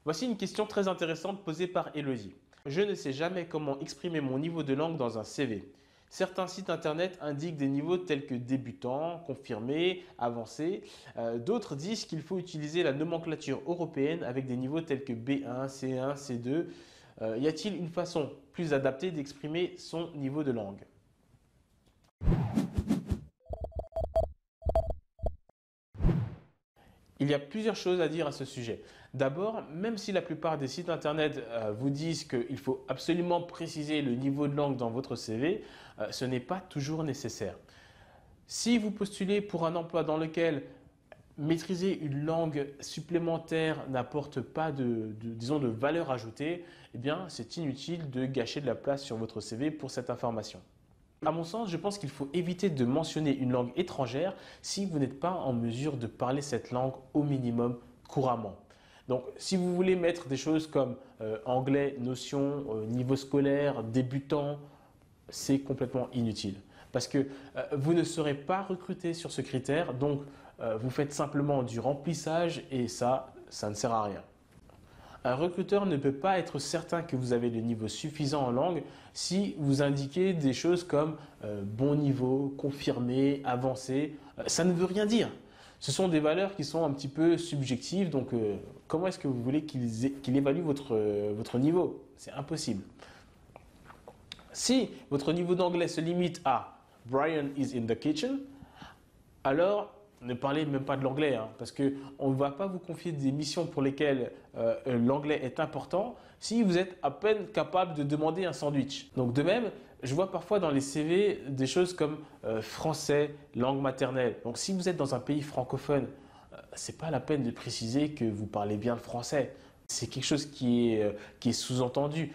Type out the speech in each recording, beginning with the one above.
Voici une question très intéressante posée par Elodie. Je ne sais jamais comment exprimer mon niveau de langue dans un CV. Certains sites internet indiquent des niveaux tels que débutant, confirmé, avancé. D'autres disent qu'il faut utiliser la nomenclature européenne avec des niveaux tels que B1, C1, C2. Y a-t-il une façon plus adaptée d'exprimer son niveau de langue? Il y a plusieurs choses à dire à ce sujet. D'abord, même si la plupart des sites internet vous disent qu'il faut absolument préciser le niveau de langue dans votre CV, ce n'est pas toujours nécessaire. Si vous postulez pour un emploi dans lequel maîtriser une langue supplémentaire n'apporte pas disons, de valeur ajoutée, eh bien, c'est inutile de gâcher de la place sur votre CV pour cette information. À mon sens, je pense qu'il faut éviter de mentionner une langue étrangère si vous n'êtes pas en mesure de parler cette langue au minimum couramment. Donc, si vous voulez mettre des choses comme anglais, notion, niveau scolaire, débutant, c'est complètement inutile. Parce que vous ne serez pas recruté sur ce critère, donc vous faites simplement du remplissage et ça ne sert à rien. Un recruteur ne peut pas être certain que vous avez le niveau suffisant en langue si vous indiquez des choses comme bon niveau, confirmé, avancé. Ça ne veut rien dire. Ce sont des valeurs qui sont un petit peu subjectives, donc comment est-ce que vous voulez qu'il évalue votre niveau? C'est impossible. Si votre niveau d'anglais se limite à Brian is in the kitchen, alors ne parlez même pas de l'anglais, hein, parce qu'on ne va pas vous confier des missions pour lesquelles l'anglais est important si vous êtes à peine capable de demander un sandwich. Donc de même, je vois parfois dans les CV des choses comme français, langue maternelle. Donc si vous êtes dans un pays francophone, ce n'est pas la peine de préciser que vous parlez bien le français. C'est quelque chose qui est sous-entendu.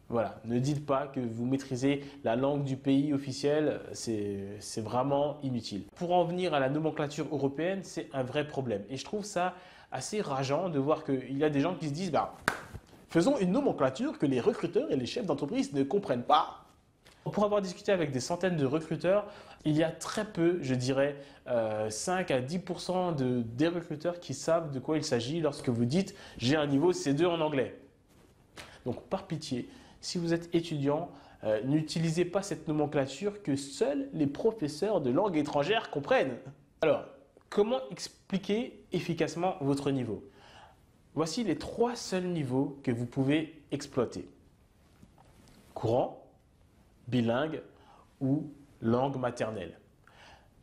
Voilà, ne dites pas que vous maîtrisez la langue du pays officiel, c'est vraiment inutile. Pour en venir à la nomenclature européenne, c'est un vrai problème. Et je trouve ça assez rageant de voir qu'il y a des gens qui se disent faisons une nomenclature que les recruteurs et les chefs d'entreprise ne comprennent pas. Pour avoir discuté avec des centaines de recruteurs, il y a très peu, je dirais, 5 à 10% des recruteurs qui savent de quoi il s'agit lorsque vous dites « j'ai un niveau C2 en anglais ». Donc par pitié, si vous êtes étudiant, n'utilisez pas cette nomenclature que seuls les professeurs de langue étrangère comprennent. Alors, comment expliquer efficacement votre niveau? Voici les 3 seuls niveaux que vous pouvez exploiter. Courant, bilingue ou langue maternelle.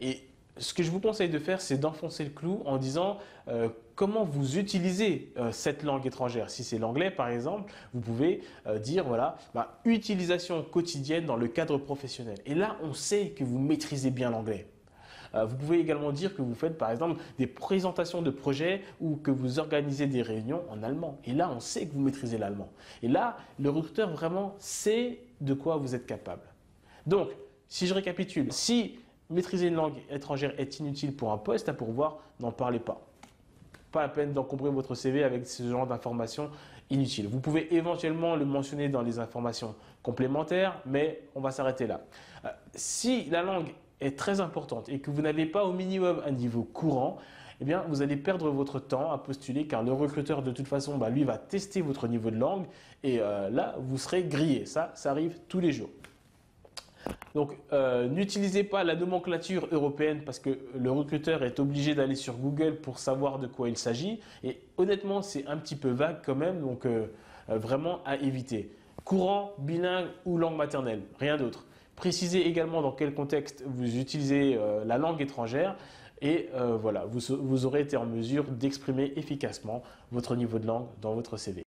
Et ce que je vous conseille de faire, c'est d'enfoncer le clou en disant comment vous utilisez cette langue étrangère. Si c'est l'anglais, par exemple, vous pouvez dire voilà, utilisation quotidienne dans le cadre professionnel. Et là, on sait que vous maîtrisez bien l'anglais. Vous pouvez également dire que vous faites, par exemple, des présentations de projets ou que vous organisez des réunions en allemand. Et là, on sait que vous maîtrisez l'allemand. Et là, le recruteur vraiment sait de quoi vous êtes capable. Donc, si je récapitule, si maîtriser une langue étrangère est inutile pour un poste à pourvoir, n'en parlez pas. Pas la peine d'encombrer votre CV avec ce genre d'informations inutiles. Vous pouvez éventuellement le mentionner dans les informations complémentaires, mais on va s'arrêter là. Si la langue est très importante et que vous n'avez pas au minimum un niveau courant, eh bien, vous allez perdre votre temps à postuler car le recruteur, de toute façon, lui va tester votre niveau de langue et là, vous serez grillé. Ça arrive tous les jours. Donc, n'utilisez pas la nomenclature européenne parce que le recruteur est obligé d'aller sur Google pour savoir de quoi il s'agit. Et honnêtement, c'est un petit peu vague quand même, donc vraiment à éviter. Courant, bilingue ou langue maternelle, rien d'autre. Précisez également dans quel contexte vous utilisez la langue étrangère et voilà, vous aurez été en mesure d'exprimer efficacement votre niveau de langue dans votre CV.